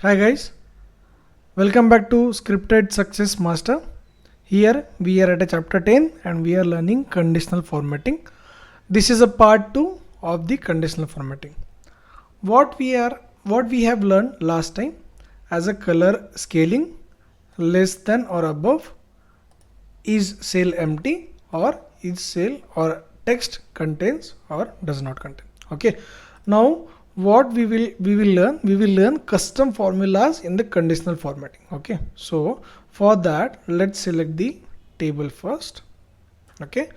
Hi guys, welcome back to Scripted Success Master. Here we are at a chapter 10 and we are learning conditional formatting. This is a part 2 of the conditional formatting. What we have learned last time as a color scaling less than or above, is cell empty, or is cell or text contains or does not contain. Okay, now what we will learn custom formulas in the conditional formatting. Okay, so for that let's select the table first. Okay,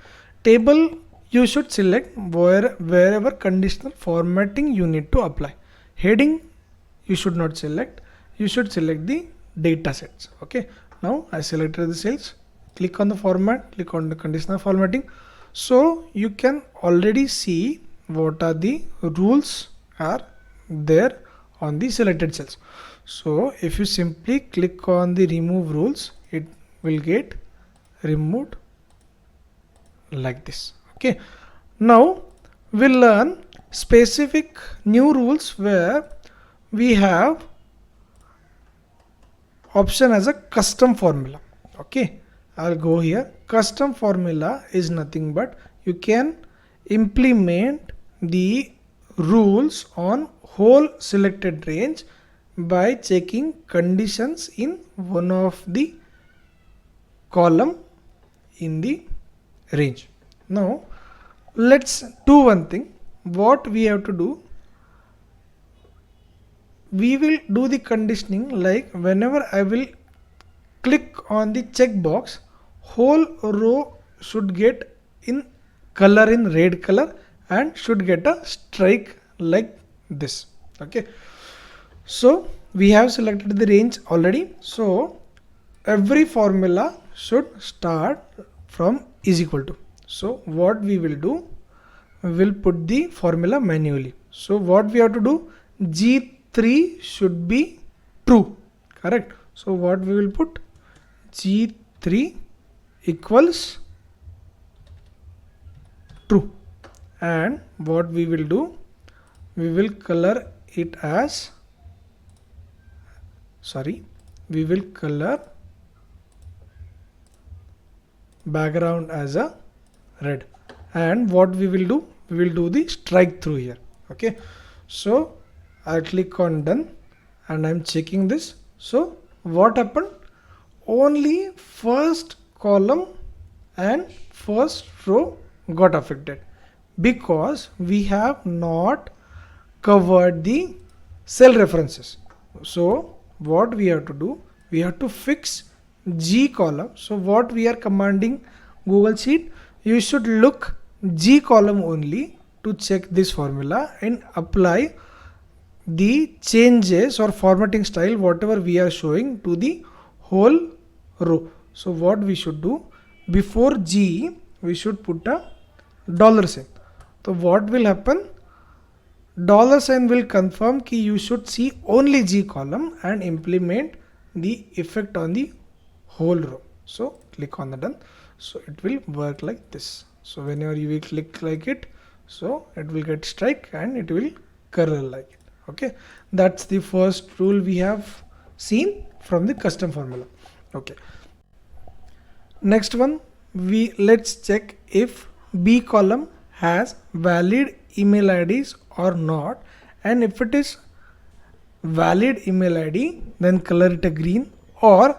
table, you should select wherever conditional formatting you need to apply. Heading you should not select, you should select the data sets. Okay, now I selected the cells, click on the format, click on the conditional formatting. So you can already see what are the rules are there on the selected cells. So if you simply click on the remove rules, it will get removed like this. Okay, now we'll learn specific new rules where we have option as a custom formula. Okay, I'll go here. Custom formula is nothing but you can implement the rules on whole selected range by checking conditions in one of the column in the range. Now let's do one thing. What we have to do, we will do the conditioning like whenever I will click on the checkbox, whole row should get in color in red color and should get a strike like this. Okay, so we have selected the range already, so every formula should start from is equal to. So what we will do, we will put the formula manually. So what we have to do, G3 should be true, correct? So what we will put, G3 equals true, and what we will do, we will color it as, we will color background as a red, and what we will do, we will do the strike through here. Okay, so I click on done and I'm checking this. So what happened, only first column and first row got affected because we have not covered the cell references. So what we have to do, we have to fix G column. So what we are commanding Google Sheet, you should look G column only to check this formula and apply the changes or formatting style whatever we are showing to the whole row. So what we should do, before G we should put a dollar sign. So what will happen, dollar sign will confirm ki you should see only G column and implement the effect on the whole row. So click on the done. So it will work like this. So whenever you will click like it, so it will get strike and it will color like it. Okay, that's the first rule we have seen from the custom formula. Okay, next one, let's check if B column has valid email IDs or not, and if it is valid email ID then color it a green, or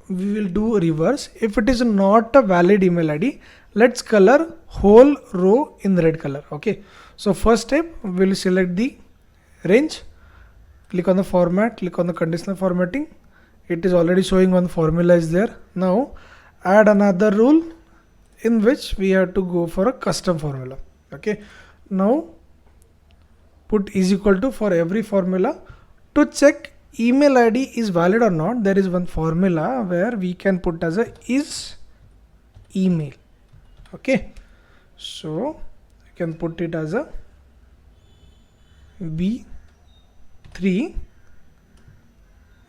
we will do reverse. If it is not a valid email ID, let's color whole row in red color. Okay, so first step, we will select the range, click on the format, click on the conditional formatting. It is already showing one formula is there. Now add another rule in which we have to go for a custom formula. Okay, now put is equal to for every formula. To check email ID is valid or not, there is one formula where we can put as a is email. Okay, so you can put it as a B3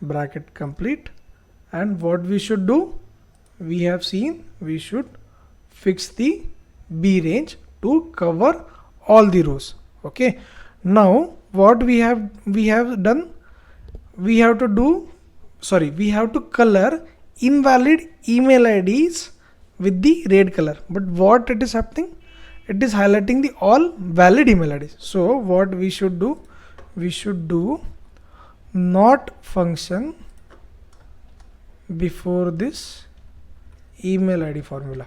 bracket complete, and what we should do, we have seen we should fix the B range to cover all the rows. Okay, now what we have done, we have to color invalid email IDs with the red color. But what it is happening? It is highlighting the all valid email IDs. So what we should do? We should do not function before this email ID formula.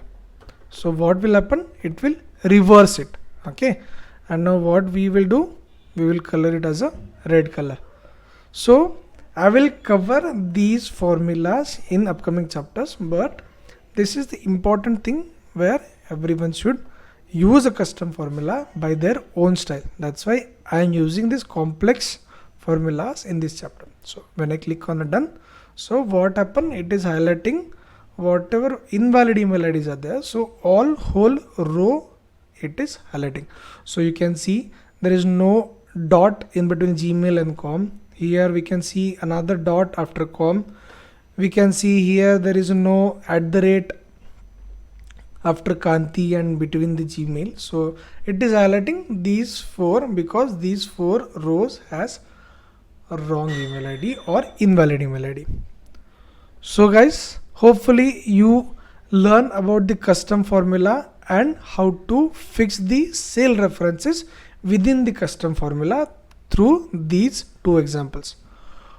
So what will happen? It will reverse it. Okay. And now what we will do? We will color it as a red color. So I will cover these formulas in upcoming chapters, but this is the important thing where everyone should use a custom formula by their own style. That's why I am using this complex formulas in this chapter. So when I click on a done, so what happened? It is highlighting whatever invalid email IDs are there. So all whole row it is highlighting. So you can see there is no dot in between Gmail and com. Here we can see another dot after com. We can see here there is no @ after Kanti and between the Gmail. So it is highlighting these 4 because these 4 rows has a wrong email ID or invalid email ID. So guys, hopefully you learn about the custom formula and how to fix the cell references within the custom formula through these 2 examples.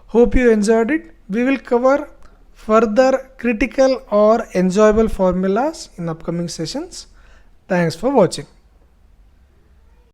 Hope you enjoyed it. We will cover further critical or enjoyable formulas in upcoming sessions. Thanks for watching.